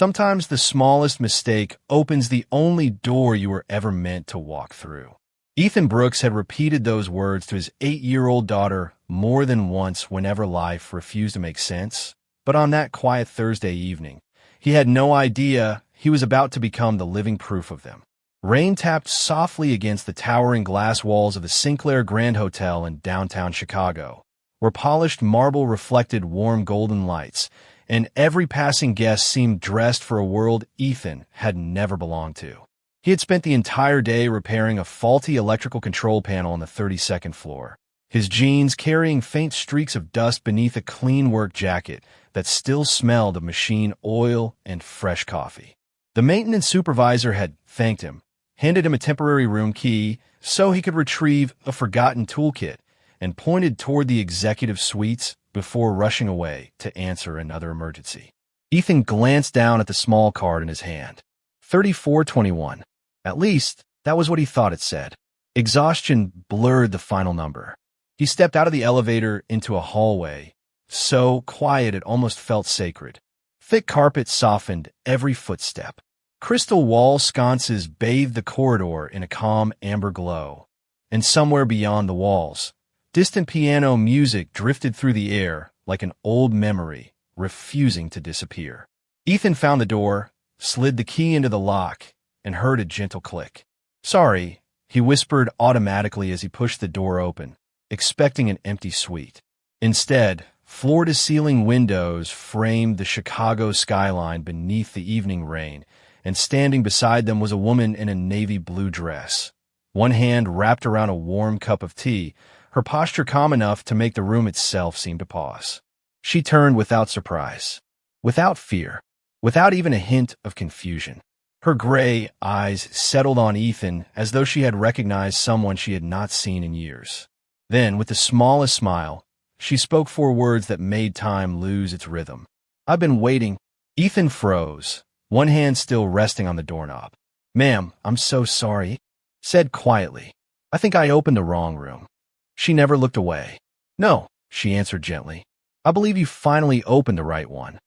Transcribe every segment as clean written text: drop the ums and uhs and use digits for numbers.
Sometimes the smallest mistake opens the only door you were ever meant to walk through. Ethan Brooks had repeated those words to his 8-year-old daughter more than once whenever life refused to make sense. But on that quiet Thursday evening, he had no idea he was about to become the living proof of them. Rain tapped softly against the towering glass walls of the Sinclair Grand Hotel in downtown Chicago, where polished marble reflected warm golden lights, and every passing guest seemed dressed for a world Ethan had never belonged to. He had spent the entire day repairing a faulty electrical control panel on the 32nd floor, his jeans carrying faint streaks of dust beneath a clean work jacket that still smelled of machine oil and fresh coffee. The maintenance supervisor had thanked him, handed him a temporary room key so he could retrieve a forgotten toolkit, and pointed toward the executive suites before rushing away to answer another emergency. Ethan glanced down at the small card in his hand. 3421. At least, that was what he thought it said. Exhaustion blurred the final number. He stepped out of the elevator into a hallway, so quiet it almost felt sacred. Thick carpet softened every footstep. Crystal wall sconces bathed the corridor in a calm amber glow, and somewhere beyond the walls, distant piano music drifted through the air like an old memory, refusing to disappear. Ethan found the door, slid the key into the lock, and heard a gentle click. "Sorry," he whispered automatically as he pushed the door open, expecting an empty suite. Instead, floor-to-ceiling windows framed the Chicago skyline beneath the evening rain, and standing beside them was a woman in a navy blue dress. One hand wrapped around a warm cup of tea, her posture calm enough to make the room itself seem to pause. She turned without surprise, without fear, without even a hint of confusion. Her gray eyes settled on Ethan as though she had recognized someone she had not seen in years. Then, with the smallest smile, she spoke 4 words that made time lose its rhythm. "I've been waiting." Ethan froze, one hand still resting on the doorknob. "Ma'am, I'm so sorry," said quietly. "I think I opened the wrong room." She never looked away. "No," she answered gently. "I believe you finally opened the right one."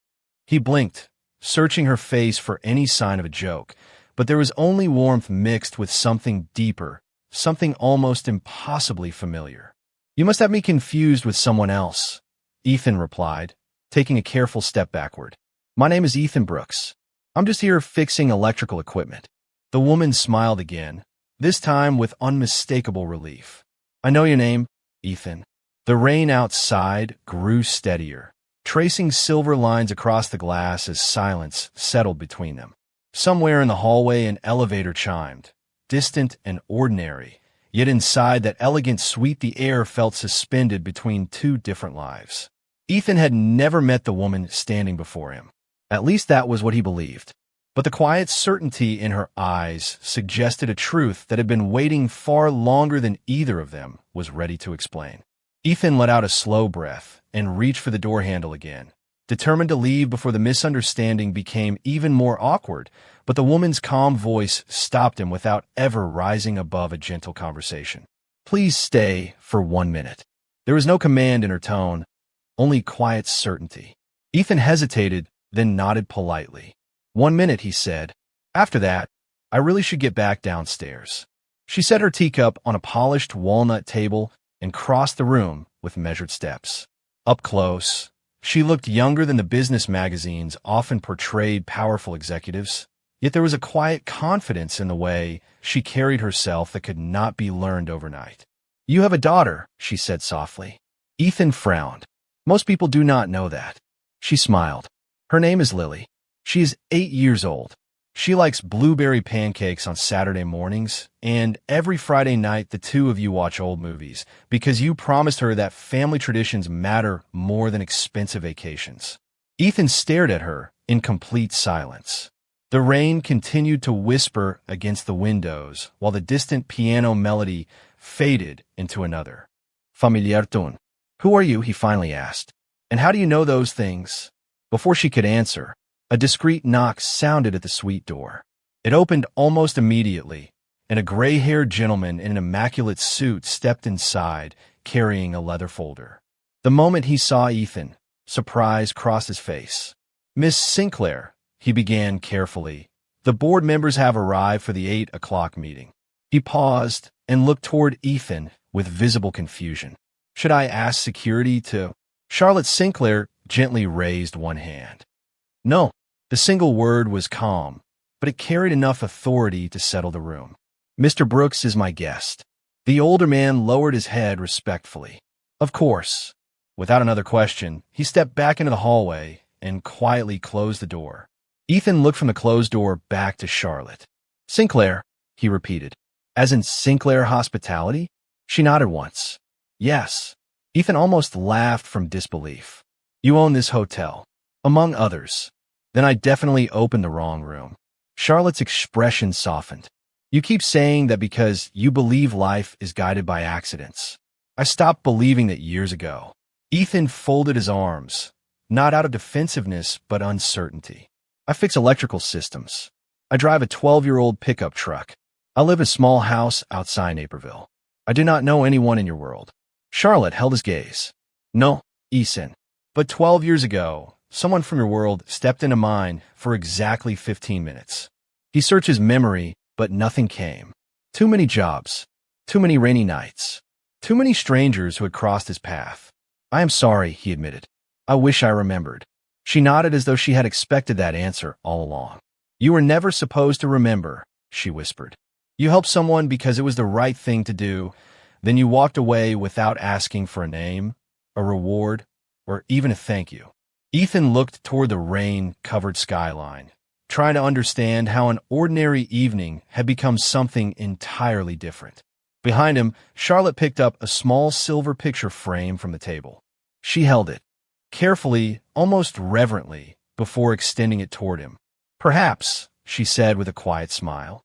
He blinked, searching her face for any sign of a joke, but there was only warmth mixed with something deeper, something almost impossibly familiar. "You must have me confused with someone else," Ethan replied, taking a careful step backward. "My name is Ethan Brooks. I'm just here fixing electrical equipment." The woman smiled again, this time with unmistakable relief. "I know your name, Ethan." The rain outside grew steadier, tracing silver lines across the glass as silence settled between them. Somewhere in the hallway an elevator chimed, distant and ordinary, yet inside that elegant suite the air felt suspended between 2 different lives. Ethan had never met the woman standing before him. At least that was what he believed. But the quiet certainty in her eyes suggested a truth that had been waiting far longer than either of them was ready to explain. Ethan let out a slow breath and reached for the door handle again, determined to leave before the misunderstanding became even more awkward, but the woman's calm voice stopped him without ever rising above a gentle conversation. "Please stay for 1 minute." There was no command in her tone, only quiet certainty. Ethan hesitated, then nodded politely. "1 minute," he said. "After that, I really should get back downstairs." She set her teacup on a polished walnut table and crossed the room with measured steps. Up close, she looked younger than the business magazines often portrayed powerful executives, yet there was a quiet confidence in the way she carried herself that could not be learned overnight. "You have a daughter," she said softly. Ethan frowned. "Most people do not know that." She smiled. "Her name is Lily. She is 8 years old. She likes blueberry pancakes on Saturday mornings, and every Friday night the 2 of you watch old movies, because you promised her that family traditions matter more than expensive vacations." Ethan stared at her in complete silence. The rain continued to whisper against the windows, while the distant piano melody faded into another. "Familiar tune. Who are you?" he finally asked. "And how do you know those things?" Before she could answer, a discreet knock sounded at the suite door. It opened almost immediately, and a gray-haired gentleman in an immaculate suit stepped inside, carrying a leather folder. The moment he saw Ethan, surprise crossed his face. "Miss Sinclair," he began carefully. The board members have arrived for the 8 o'clock meeting. He paused and looked toward Ethan with visible confusion. Should I ask security to... Charlotte Sinclair gently raised one hand. No. The single word was calm, but it carried enough authority to settle the room. Mr. Brooks is my guest. The older man lowered his head respectfully. Of course. Without another question, he stepped back into the hallway and quietly closed the door. Ethan looked from the closed door back to Charlotte. Sinclair, he repeated. As in Sinclair Hospitality? She nodded once. Yes. Ethan almost laughed from disbelief. You own this hotel, among others. Then I definitely opened the wrong room. Charlotte's expression softened. You keep saying that because you believe life is guided by accidents. I stopped believing that years ago. Ethan folded his arms, not out of defensiveness but uncertainty. I fix electrical systems. I drive a 12-year-old pickup truck. I live in a small house outside Naperville. I do not know anyone in your world. Charlotte held his gaze. No, Ethan. But 12 years ago, someone from your world stepped into mine for exactly 15 minutes. He searched his memory, but nothing came. Too many jobs. Too many rainy nights. Too many strangers who had crossed his path. I am sorry, he admitted. I wish I remembered. She nodded as though she had expected that answer all along. You were never supposed to remember, she whispered. You helped someone because it was the right thing to do. Then you walked away without asking for a name, a reward, or even a thank you. Ethan looked toward the rain-covered skyline, trying to understand how an ordinary evening had become something entirely different. Behind him, Charlotte picked up a small silver picture frame from the table. She held it, carefully, almost reverently, before extending it toward him. Perhaps, she said with a quiet smile,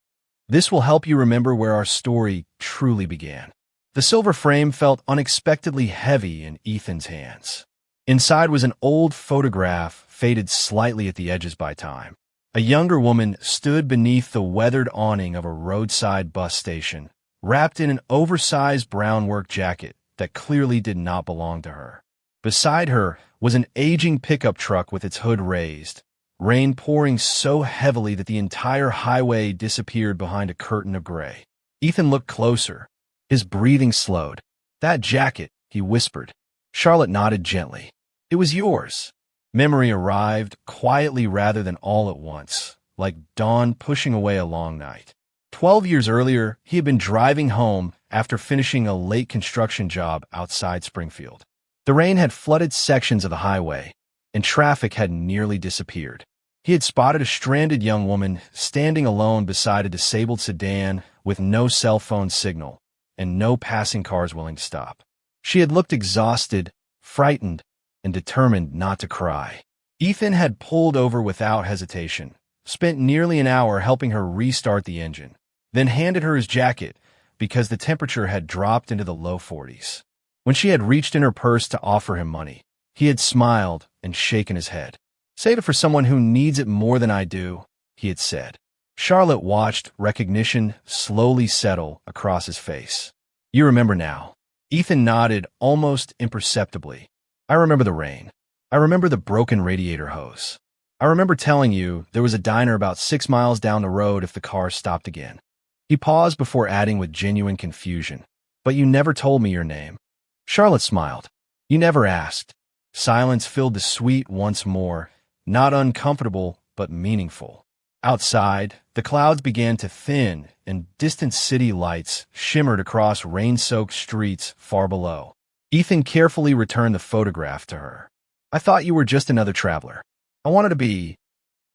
this will help you remember where our story truly began. The silver frame felt unexpectedly heavy in Ethan's hands. Inside was an old photograph, faded slightly at the edges by time. A younger woman stood beneath the weathered awning of a roadside bus station, wrapped in an oversized brown work jacket that clearly did not belong to her. Beside her was an aging pickup truck with its hood raised, rain pouring so heavily that the entire highway disappeared behind a curtain of gray. Ethan looked closer. His breathing slowed. That jacket, he whispered. Charlotte nodded gently. It was yours. Memory arrived quietly rather than all at once, like dawn pushing away a long night. 12 years earlier, he had been driving home after finishing a late construction job outside Springfield. The rain had flooded sections of the highway, and traffic had nearly disappeared. He had spotted a stranded young woman standing alone beside a disabled sedan with no cell phone signal and no passing cars willing to stop. She had looked exhausted, frightened, and determined not to cry. Ethan had pulled over without hesitation, spent nearly an hour helping her restart the engine, then handed her his jacket because the temperature had dropped into the low 40s. When she had reached in her purse to offer him money, he had smiled and shaken his head. Save it for someone who needs it more than I do, he had said. Charlotte watched recognition slowly settle across his face. You remember now. Ethan nodded almost imperceptibly. I remember the rain. I remember the broken radiator hose. I remember telling you there was a diner about 6 miles down the road if the car stopped again. He paused before adding with genuine confusion. But you never told me your name. Charlotte smiled. You never asked. Silence filled the suite once more, not uncomfortable, but meaningful. Outside, the clouds began to thin, and distant city lights shimmered across rain-soaked streets far below. Ethan carefully returned the photograph to her. I thought you were just another traveler. I wanted to be...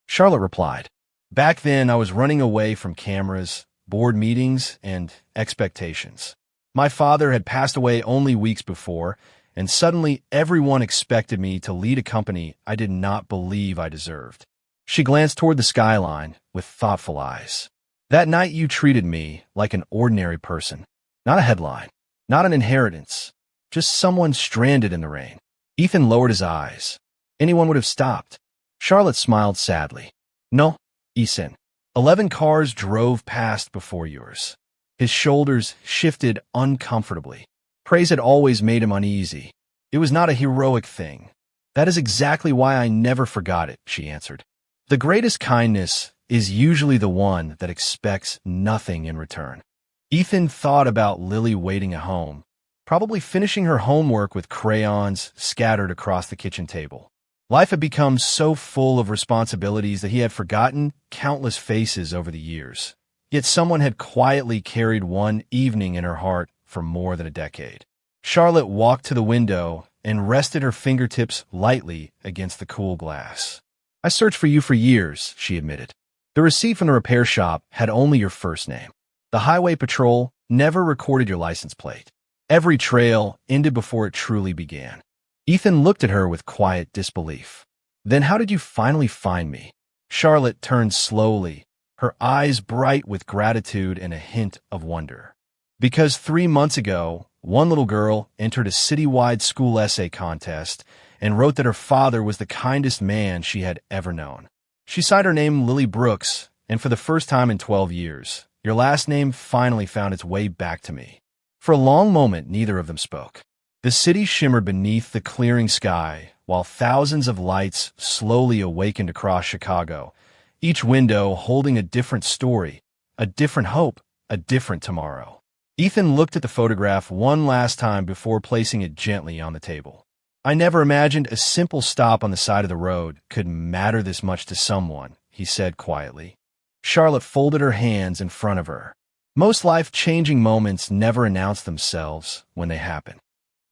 Charlotte replied. Back then, I was running away from cameras, board meetings, and expectations. My father had passed away only weeks before, and suddenly everyone expected me to lead a company I did not believe I deserved. She glanced toward the skyline with thoughtful eyes. That night you treated me like an ordinary person. Not a headline, not an inheritance, just someone stranded in the rain. Ethan lowered his eyes. Anyone would have stopped. Charlotte smiled sadly. No, Ethan. 11 cars drove past before yours. His shoulders shifted uncomfortably. Praise had always made him uneasy. It was not a heroic thing. That is exactly why I never forgot it, she answered. The greatest kindness is usually the one that expects nothing in return. Ethan thought about Lily waiting at home, probably finishing her homework with crayons scattered across the kitchen table. Life had become so full of responsibilities that he had forgotten countless faces over the years. Yet someone had quietly carried one evening in her heart for more than a decade. Charlotte walked to the window and rested her fingertips lightly against the cool glass. "I searched for you for years," she admitted. "The receipt from the repair shop had only your first name. The highway patrol never recorded your license plate. Every trail ended before it truly began." Ethan looked at her with quiet disbelief. "Then how did you finally find me?" Charlotte turned slowly, her eyes bright with gratitude and a hint of wonder. "Because 3 months ago, one little girl entered a citywide school essay contest and wrote that her father was the kindest man she had ever known. She signed her name Lily Brooks, and for the first time in 12 years, your last name finally found its way back to me." For a long moment, neither of them spoke. The city shimmered beneath the clearing sky, while thousands of lights slowly awakened across Chicago, each window holding a different story, a different hope, a different tomorrow. Ethan looked at the photograph one last time before placing it gently on the table. "I never imagined a simple stop on the side of the road could matter this much to someone," he said quietly. Charlotte folded her hands in front of her. Most life-changing moments never announce themselves when they happen.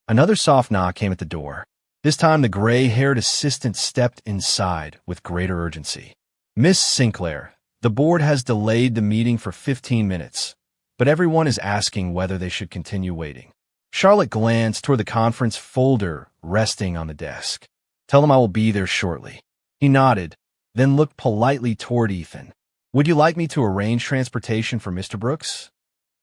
Another soft knock came at the door. This time the gray-haired assistant stepped inside with greater urgency. "Miss Sinclair, the board has delayed the meeting for 15 minutes, but everyone is asking whether they should continue waiting." Charlotte glanced toward the conference folder resting on the desk. "Tell them I will be there shortly." He nodded, then looked politely toward Ethan. "Would you like me to arrange transportation for Mr. Brooks?"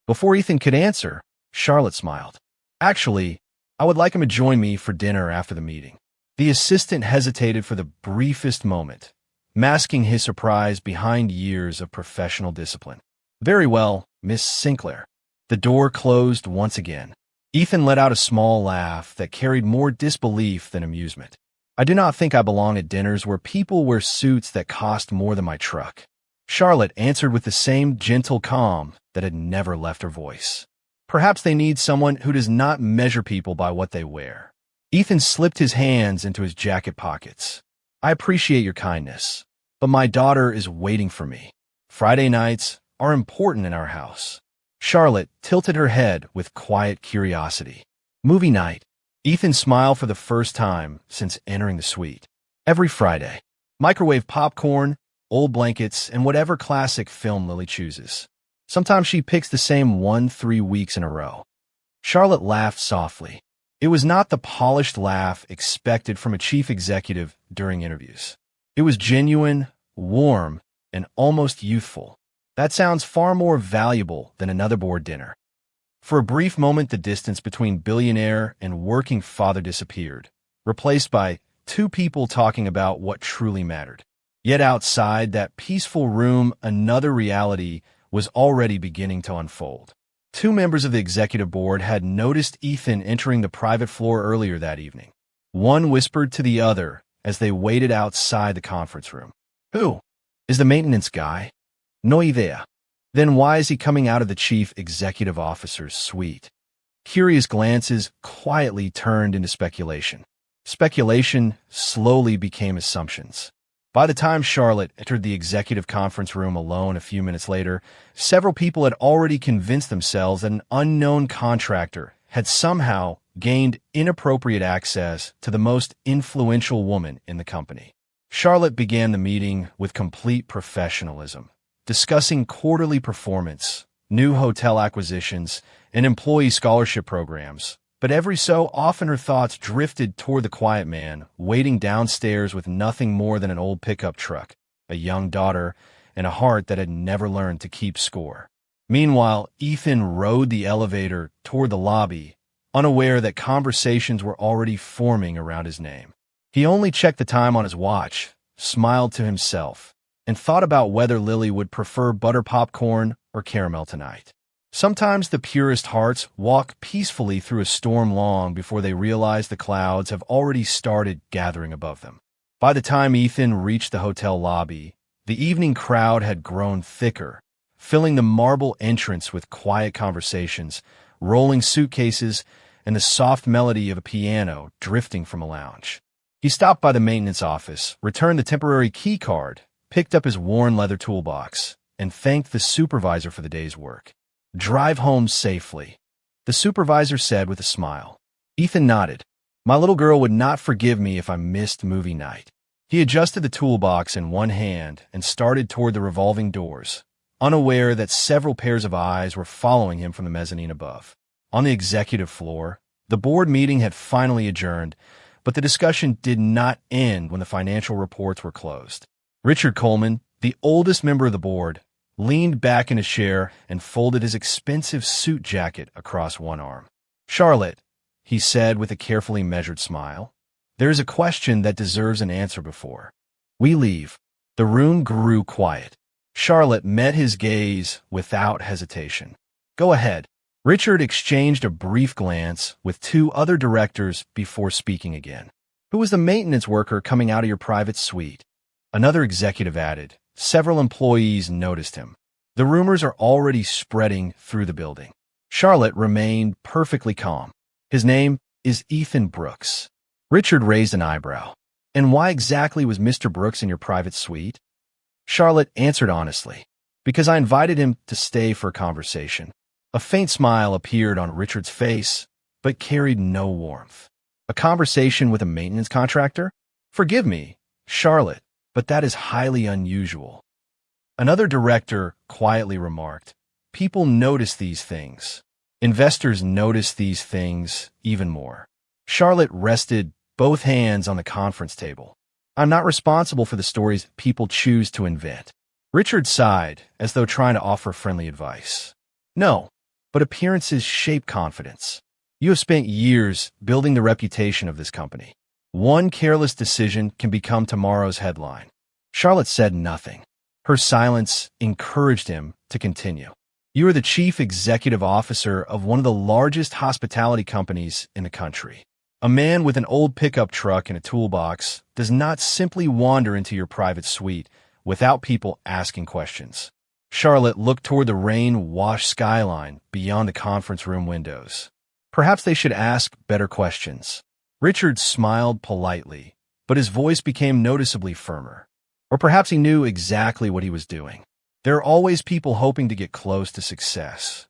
Before Ethan could answer, Charlotte smiled. "Actually, I would like him to join me for dinner after the meeting." The assistant hesitated for the briefest moment, masking his surprise behind years of professional discipline. "Very well, Miss Sinclair." The door closed once again. Ethan let out a small laugh that carried more disbelief than amusement. "I do not think I belong at dinners where people wear suits that cost more than my truck." Charlotte answered with the same gentle calm that had never left her voice. "Perhaps they need someone who does not measure people by what they wear." Ethan slipped his hands into his jacket pockets. "I appreciate your kindness, but my daughter is waiting for me. Friday nights are important in our house." Charlotte tilted her head with quiet curiosity. "Movie night." Ethan smiled for the first time since entering the suite. "Every Friday. Microwave popcorn, old blankets, and whatever classic film Lily chooses. Sometimes she picks the same one 3 weeks in a row." Charlotte laughed softly. It was not the polished laugh expected from a chief executive during interviews. It was genuine, warm, and almost youthful. "That sounds far more valuable than another board dinner." For a brief moment, the distance between billionaire and working father disappeared, replaced by two people talking about what truly mattered. Yet outside that peaceful room, another reality was already beginning to unfold. Two members of the executive board had noticed Ethan entering the private floor earlier that evening. One whispered to the other as they waited outside the conference room. "Who? Is the maintenance guy?" "No idea." "Then why is he coming out of the chief executive officer's suite?" Curious glances quietly turned into speculation. Speculation slowly became assumptions. By the time Charlotte entered the executive conference room alone a few minutes later, several people had already convinced themselves that an unknown contractor had somehow gained inappropriate access to the most influential woman in the company. Charlotte began the meeting with complete professionalism, discussing quarterly performance, new hotel acquisitions, and employee scholarship programs. But every so often her thoughts drifted toward the quiet man, waiting downstairs with nothing more than an old pickup truck, a young daughter, and a heart that had never learned to keep score. Meanwhile, Ethan rode the elevator toward the lobby, unaware that conversations were already forming around his name. He only checked the time on his watch, smiled to himself, and thought about whether Lily would prefer butter popcorn or caramel tonight. Sometimes the purest hearts walk peacefully through a storm long before they realize the clouds have already started gathering above them. By the time Ethan reached the hotel lobby, the evening crowd had grown thicker, filling the marble entrance with quiet conversations, rolling suitcases, and the soft melody of a piano drifting from a lounge. He stopped by the maintenance office, returned the temporary key card, picked up his worn leather toolbox, and thanked the supervisor for the day's work. "Drive home safely," the supervisor said with a smile. Ethan nodded. "My little girl would not forgive me if I missed movie night." He adjusted the toolbox in one hand and started toward the revolving doors, unaware that several pairs of eyes were following him from the mezzanine above. On the executive floor, the board meeting had finally adjourned, but the discussion did not end when the financial reports were closed. Richard Coleman, the oldest member of the board, leaned back in a chair and folded his expensive suit jacket across one arm. "Charlotte," he said with a carefully measured smile, "there is a question that deserves an answer before we leave." The room grew quiet. Charlotte met his gaze without hesitation. "Go ahead." Richard exchanged a brief glance with two other directors before speaking again. "Who was the maintenance worker coming out of your private suite?" Another executive added. Several employees noticed him. The rumors are already spreading through the building. Charlotte remained perfectly calm. "His name is Ethan Brooks." Richard raised an eyebrow. "And why exactly was Mr. Brooks in your private suite?" Charlotte answered honestly. "Because I invited him to stay for a conversation." A faint smile appeared on Richard's face, but carried no warmth. "A conversation with a maintenance contractor? Forgive me, Charlotte, but that is highly unusual." Another director quietly remarked, "People notice these things. Investors notice these things even more." Charlotte rested both hands on the conference table. "I'm not responsible for the stories people choose to invent." Richard sighed, as though trying to offer friendly advice. "No, but appearances shape confidence. You have spent years building the reputation of this company. One careless decision can become tomorrow's headline." Charlotte said nothing. Her silence encouraged him to continue. "You are the chief executive officer of one of the largest hospitality companies in the country. A man with an old pickup truck and a toolbox does not simply wander into your private suite without people asking questions." Charlotte looked toward the rain-washed skyline beyond the conference room windows. "Perhaps they should ask better questions." Richard smiled politely, but his voice became noticeably firmer. Or perhaps he knew exactly what he was doing. There are always people hoping to get close to success.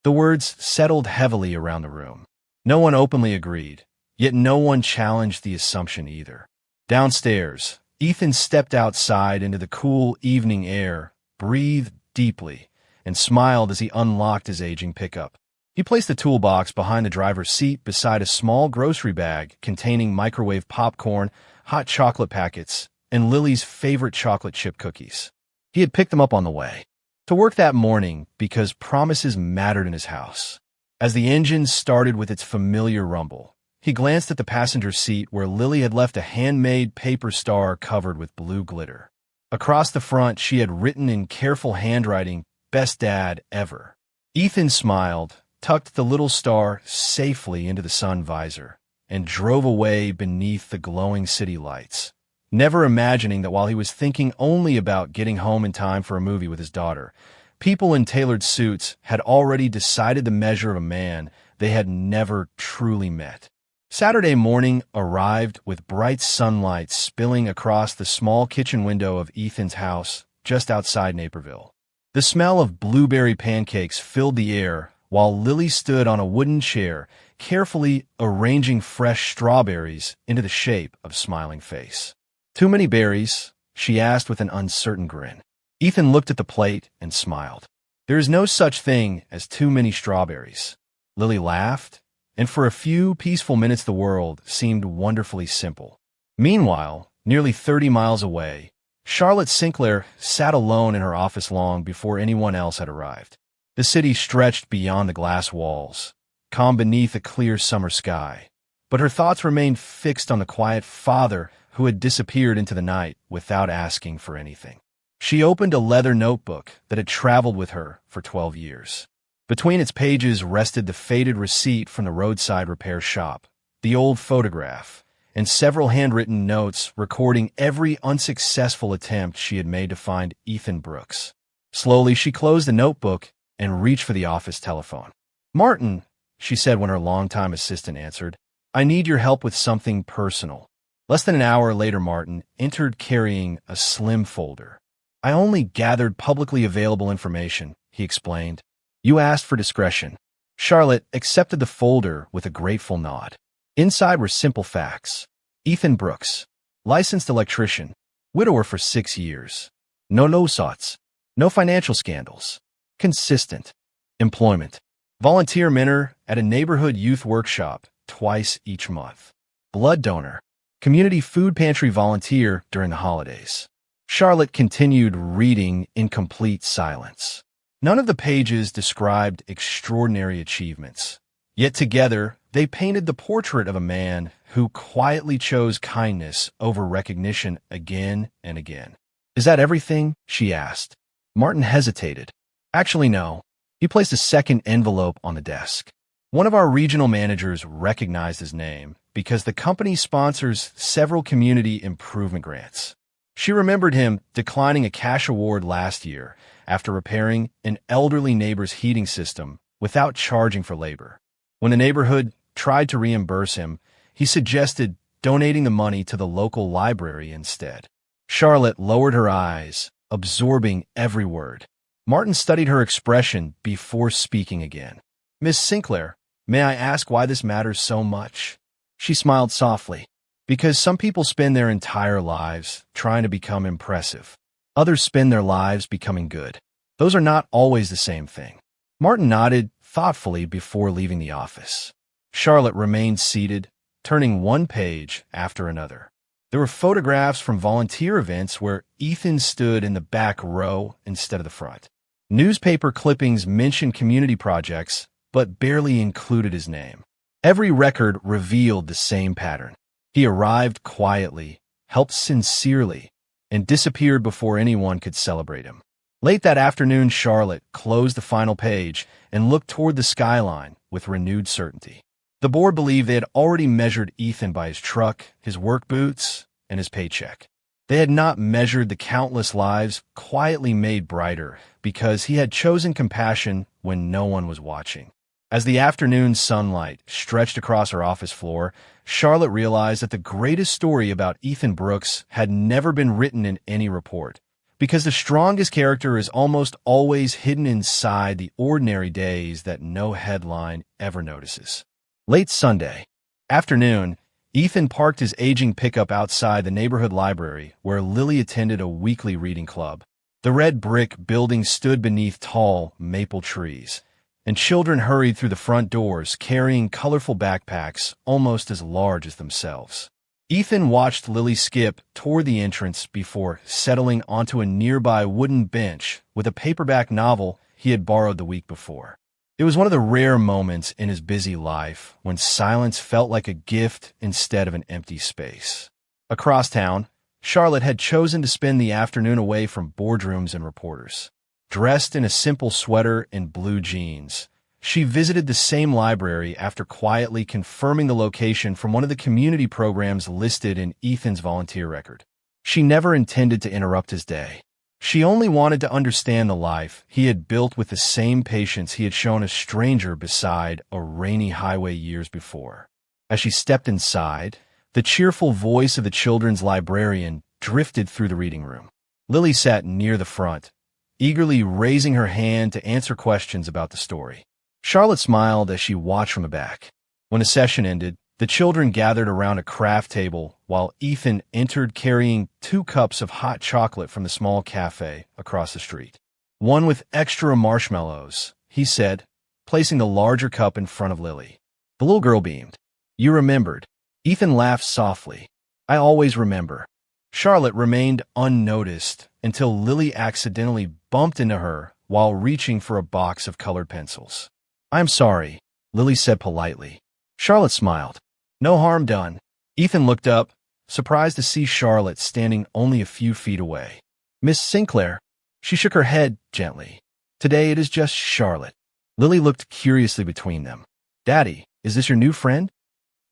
The words settled heavily around the room. No one openly agreed, yet no one challenged the assumption either. Downstairs, Ethan stepped outside into the cool evening air, breathed deeply, and smiled as he unlocked his aging pickup. He placed the toolbox behind the driver's seat beside a small grocery bag containing microwave popcorn, hot chocolate packets, and Lily's favorite chocolate chip cookies. He had picked them up on the way to work that morning because promises mattered in his house. As the engine started with its familiar rumble, he glanced at the passenger seat where Lily had left a handmade paper star covered with blue glitter. Across the front, she had written in careful handwriting, "Best Dad Ever." Ethan smiled, tucked the little star safely into the sun visor, and drove away beneath the glowing city lights, never imagining that while he was thinking only about getting home in time for a movie with his daughter, people in tailored suits had already decided the measure of a man they had never truly met. Saturday morning arrived with bright sunlight spilling across the small kitchen window of Ethan's house just outside Naperville. The smell of blueberry pancakes filled the air while Lily stood on a wooden chair, carefully arranging fresh strawberries into the shape of a smiling face. "Too many berries?" she asked with an uncertain grin. Ethan looked at the plate and smiled. "There is no such thing as too many strawberries." Lily laughed, and for a few peaceful minutes the world seemed wonderfully simple. Meanwhile, nearly 30 miles away, Charlotte Sinclair sat alone in her office long before anyone else had arrived. The city stretched beyond the glass walls, calm beneath a clear summer sky, but her thoughts remained fixed on the quiet father who had disappeared into the night without asking for anything. She opened a leather notebook that had traveled with her for 12 years. Between its pages rested the faded receipt from the roadside repair shop, the old photograph, and several handwritten notes recording every unsuccessful attempt she had made to find Ethan Brooks. Slowly, she closed the notebook and reached for the office telephone. "Martin," she said when her longtime assistant answered, "I need your help with something personal." Less than an hour later, Martin entered carrying a slim folder. "I only gathered publicly available information," he explained. "You asked for discretion." Charlotte accepted the folder with a grateful nod. Inside were simple facts. Ethan Brooks, licensed electrician, widower for 6 years. No lawsuits, no financial scandals. Consistent. Employment. Volunteer mentor at a neighborhood youth workshop twice each month. Blood donor. Community food pantry volunteer during the holidays. Charlotte continued reading in complete silence. None of the pages described extraordinary achievements. Yet together, they painted the portrait of a man who quietly chose kindness over recognition again and again. "Is that everything?" she asked. Martin hesitated. "Actually, no." He placed a second envelope on the desk. One of our regional managers recognized his name because the company sponsors several community improvement grants. She remembered him declining a cash award last year after repairing an elderly neighbor's heating system without charging for labor. When the neighborhood tried to reimburse him, he suggested donating the money to the local library instead. Charlotte lowered her eyes, absorbing every word. Martin studied her expression before speaking again. "Miss Sinclair, may I ask why this matters so much?" She smiled softly. "Because some people spend their entire lives trying to become impressive. Others spend their lives becoming good. Those are not always the same thing." Martin nodded thoughtfully before leaving the office. Charlotte remained seated, turning one page after another. There were photographs from volunteer events where Ethan stood in the back row instead of the front. Newspaper clippings mentioned community projects, but barely included his name. Every record revealed the same pattern. He arrived quietly, helped sincerely, and disappeared before anyone could celebrate him. Late that afternoon, Charlotte closed the final page and looked toward the skyline with renewed certainty. The board believed they had already measured Ethan by his truck, his work boots, and his paycheck. They had not measured the countless lives quietly made brighter because he had chosen compassion when no one was watching. As the afternoon sunlight stretched across her office floor, Charlotte realized that the greatest story about Ethan Brooks had never been written in any report, because the strongest character is almost always hidden inside the ordinary days that no headline ever notices. Late Sunday afternoon, Ethan parked his aging pickup outside the neighborhood library where Lily attended a weekly reading club. The red brick building stood beneath tall maple trees, and children hurried through the front doors carrying colorful backpacks almost as large as themselves. Ethan watched Lily skip toward the entrance before settling onto a nearby wooden bench with a paperback novel he had borrowed the week before. It was one of the rare moments in his busy life when silence felt like a gift instead of an empty space. Across town, Charlotte had chosen to spend the afternoon away from boardrooms and reporters. Dressed in a simple sweater and blue jeans, she visited the same library after quietly confirming the location from one of the community programs listed in Ethan's volunteer record. She never intended to interrupt his day. She only wanted to understand the life he had built with the same patience he had shown a stranger beside a rainy highway years before. As she stepped inside, the cheerful voice of the children's librarian drifted through the reading room. Lily sat near the front, eagerly raising her hand to answer questions about the story. Charlotte smiled as she watched from the back. When the session ended, the children gathered around a craft table while Ethan entered carrying 2 cups of hot chocolate from the small cafe across the street. "One with extra marshmallows," he said, placing the larger cup in front of Lily. The little girl beamed. "You remembered." Ethan laughed softly. "I always remember." Charlotte remained unnoticed until Lily accidentally bumped into her while reaching for a box of colored pencils. "I'm sorry," Lily said politely. Charlotte smiled. "No harm done." Ethan looked up, surprised to see Charlotte standing only a few feet away. "Miss Sinclair." She shook her head gently. "Today it is just Charlotte." Lily looked curiously between them. "Daddy, is this your new friend?"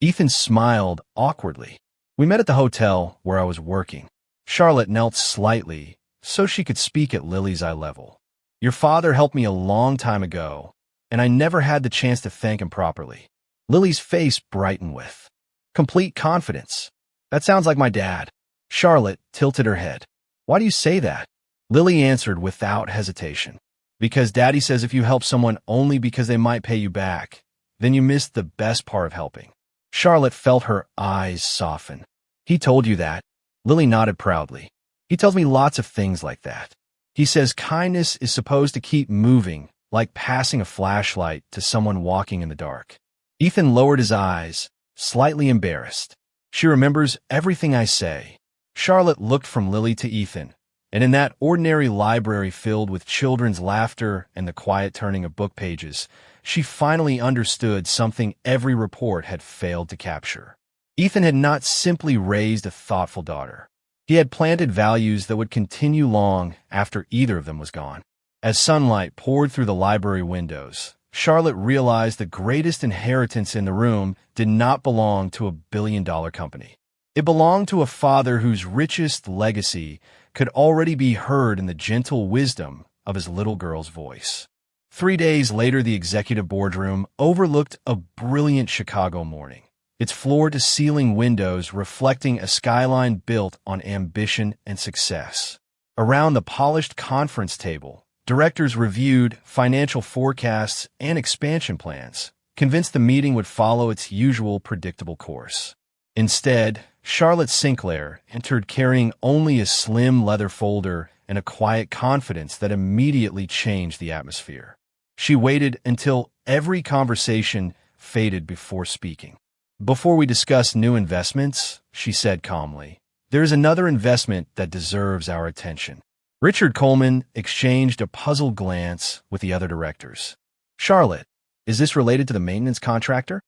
Ethan smiled awkwardly. We met at the hotel where I was working. Charlotte knelt slightly so she could speak at Lily's eye level. Your father helped me a long time ago, and I never had the chance to thank him properly. Lily's face brightened with complete confidence. That sounds like my dad. Charlotte tilted her head. Why do you say that? Lily answered without hesitation. Because Daddy says if you help someone only because they might pay you back, then you missed the best part of helping. Charlotte felt her eyes soften. He told you that? Lily nodded proudly. He tells me lots of things like that. He says kindness is supposed to keep moving, like passing a flashlight to someone walking in the dark. Ethan lowered his eyes, slightly embarrassed. She remembers everything I say. Charlotte looked from Lily to Ethan, and in that ordinary library filled with children's laughter and the quiet turning of book pages, she finally understood something every report had failed to capture. Ethan had not simply raised a thoughtful daughter. He had planted values that would continue long after either of them was gone. As sunlight poured through the library windows, Charlotte realized the greatest inheritance in the room did not belong to a billion-dollar company. It belonged to a father whose richest legacy could already be heard in the gentle wisdom of his little girl's voice. 3 days later, the executive boardroom overlooked a brilliant Chicago morning, its floor-to-ceiling windows reflecting a skyline built on ambition and success. Around the polished conference table, directors reviewed financial forecasts and expansion plans, convinced the meeting would follow its usual predictable course. Instead, Charlotte Sinclair entered carrying only a slim leather folder and a quiet confidence that immediately changed the atmosphere. She waited until every conversation faded before speaking. Before we discuss new investments, she said calmly, there is another investment that deserves our attention. Richard Coleman exchanged a puzzled glance with the other directors. Charlotte, is this related to the maintenance contractor?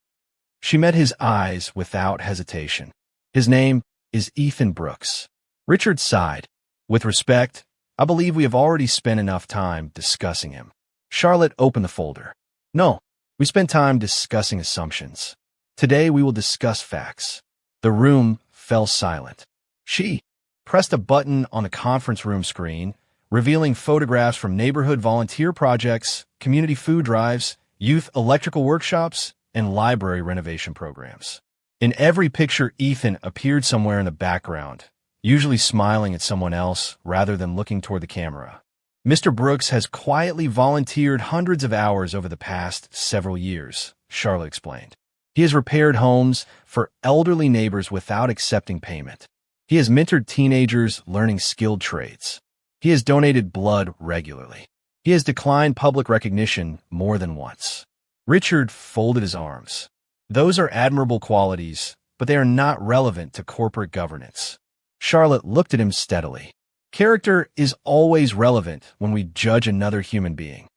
She met his eyes without hesitation. His name is Ethan Brooks. Richard sighed. With respect, I believe we have already spent enough time discussing him. Charlotte opened the folder. No, we spent time discussing assumptions. Today we will discuss facts. The room fell silent. She pressed a button on the conference room screen, revealing photographs from neighborhood volunteer projects, community food drives, youth electrical workshops, and library renovation programs. In every picture, Ethan appeared somewhere in the background, usually smiling at someone else rather than looking toward the camera. Mr. Brooks has quietly volunteered hundreds of hours over the past several years, Charlotte explained. He has repaired homes for elderly neighbors without accepting payment. He has mentored teenagers learning skilled trades. He has donated blood regularly. He has declined public recognition more than once. Richard folded his arms. Those are admirable qualities, but they are not relevant to corporate governance. Charlotte looked at him steadily. Character is always relevant when we judge another human being.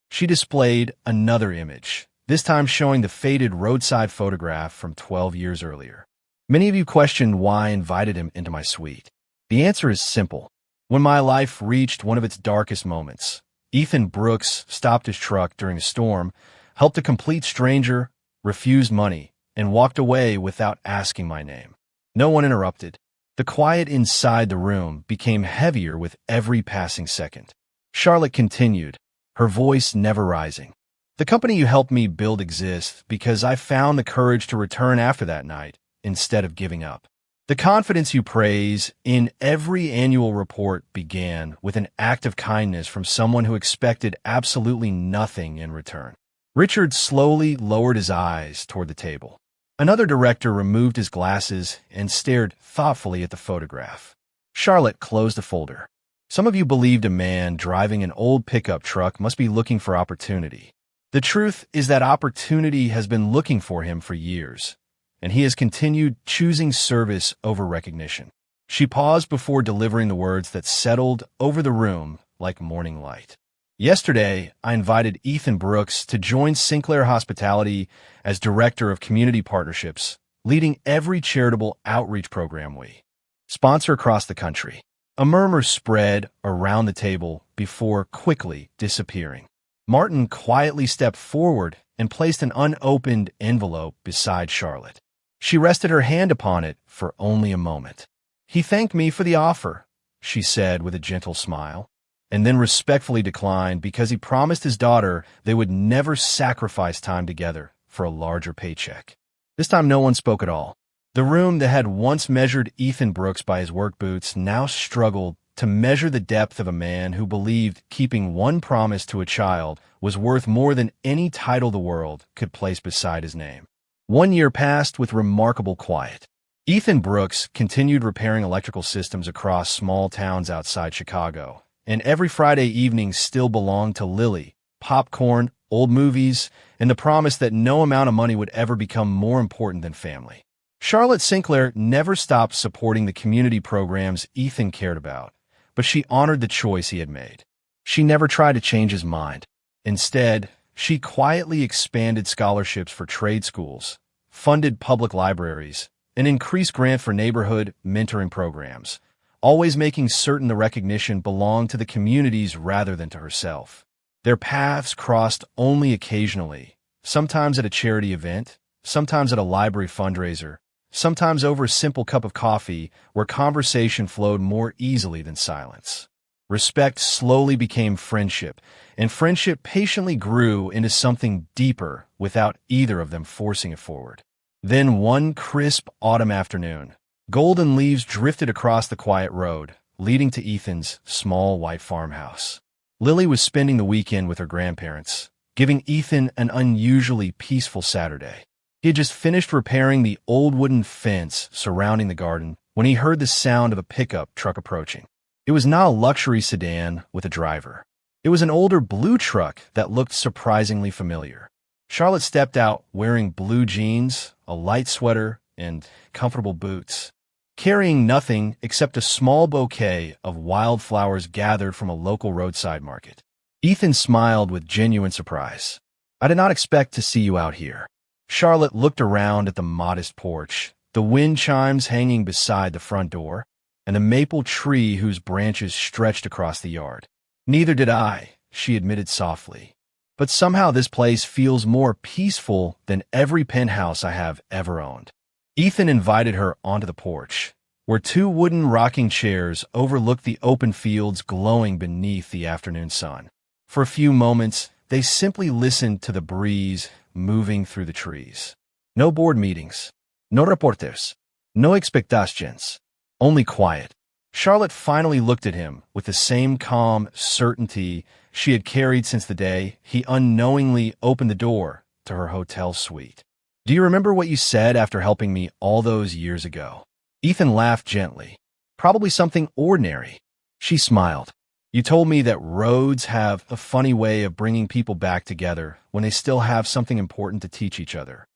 She displayed another image, this time showing the faded roadside photograph from 12 years earlier. Many of you questioned why I invited him into my suite. The answer is simple. When my life reached one of its darkest moments, Ethan Brooks stopped his truck during a storm, helped a complete stranger, refused money, and walked away without asking my name. No one interrupted. The quiet inside the room became heavier with every passing second. Charlotte continued, her voice never rising. The company you helped me build exists because I found the courage to return after that night instead of giving up. The confidence you praise in every annual report began with an act of kindness from someone who expected absolutely nothing in return. Richard slowly lowered his eyes toward the table. Another director removed his glasses and stared thoughtfully at the photograph. Charlotte closed the folder. Some of you believed a man driving an old pickup truck must be looking for opportunity. The truth is that opportunity has been looking for him for years, and he has continued choosing service over recognition. She paused before delivering the words that settled over the room like morning light. Yesterday, I invited Ethan Brooks to join Sinclair Hospitality as Director of Community Partnerships, leading every charitable outreach program we sponsor across the country. A murmur spread around the table before quickly disappearing. Martin quietly stepped forward and placed an unopened envelope beside Charlotte. She rested her hand upon it for only a moment. "He thanked me for the offer," she said with a gentle smile, and then respectfully declined because he promised his daughter they would never sacrifice time together for a larger paycheck. This time no one spoke at all. The room that had once measured Ethan Brooks by his work boots now struggled to measure the depth of a man who believed keeping one promise to a child was worth more than any title the world could place beside his name. 1 year passed with remarkable quiet. Ethan Brooks continued repairing electrical systems across small towns outside Chicago, and every Friday evening still belonged to Lily, popcorn, old movies, and the promise that no amount of money would ever become more important than family. Charlotte Sinclair never stopped supporting the community programs Ethan cared about, but she honored the choice he had made. She never tried to change his mind. Instead, she quietly expanded scholarships for trade schools, funded public libraries, and increased grant for neighborhood mentoring programs, always making certain the recognition belonged to the communities rather than to herself. Their paths crossed only occasionally, sometimes at a charity event, sometimes at a library fundraiser, sometimes over a simple cup of coffee where conversation flowed more easily than silence. Respect slowly became friendship, and friendship patiently grew into something deeper without either of them forcing it forward. Then one crisp autumn afternoon, golden leaves drifted across the quiet road, leading to Ethan's small white farmhouse. Lily was spending the weekend with her grandparents, giving Ethan an unusually peaceful Saturday. He had just finished repairing the old wooden fence surrounding the garden when he heard the sound of a pickup truck approaching. It was not a luxury sedan with a driver. It was an older blue truck that looked surprisingly familiar. Charlotte stepped out wearing blue jeans, a light sweater, and comfortable boots, carrying nothing except a small bouquet of wildflowers gathered from a local roadside market. Ethan smiled with genuine surprise. "I did not expect to see you out here." Charlotte looked around at the modest porch, the wind chimes hanging beside the front door, and the maple tree whose branches stretched across the yard. "Neither did I," she admitted softly. "But somehow this place feels more peaceful than every penthouse I have ever owned." Ethan invited her onto the porch, where 2 wooden rocking chairs overlooked the open fields glowing beneath the afternoon sun. For a few moments, they simply listened to the breeze moving through the trees. No board meetings, no reporters, no expectations, only quiet. Charlotte finally looked at him with the same calm certainty she had carried since the day he unknowingly opened the door to her hotel suite. "Do you remember what you said after helping me all those years ago?" Ethan laughed gently. "Probably something ordinary." She smiled. "You told me that roads have a funny way of bringing people back together when they still have something important to teach each other."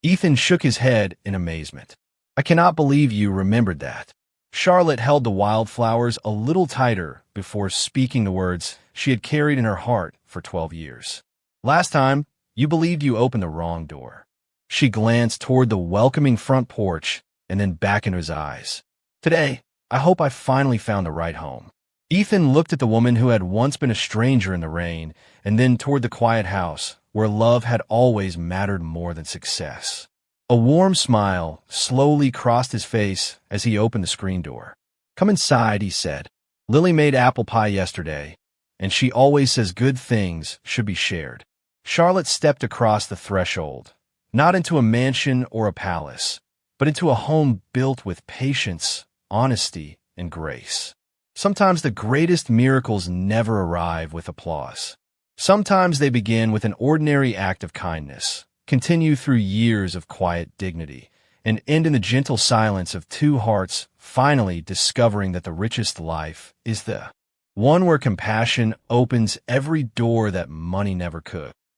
Ethan shook his head in amazement. "I cannot believe you remembered that." Charlotte held the wildflowers a little tighter before speaking the words she had carried in her heart for 12 years. "Last time, you believed you opened the wrong door." She glanced toward the welcoming front porch and then back into his eyes. "Today, I hope I finally found the right home." Ethan looked at the woman who had once been a stranger in the rain, and then toward the quiet house, where love had always mattered more than success. A warm smile slowly crossed his face as he opened the screen door. "Come inside," he said. "Lily made apple pie yesterday, and she always says good things should be shared." Charlotte stepped across the threshold, not into a mansion or a palace, but into a home built with patience, honesty, and grace. Sometimes the greatest miracles never arrive with applause. Sometimes they begin with an ordinary act of kindness, continue through years of quiet dignity, and end in the gentle silence of 2 hearts finally discovering that the richest life is the one where compassion opens every door that money never could.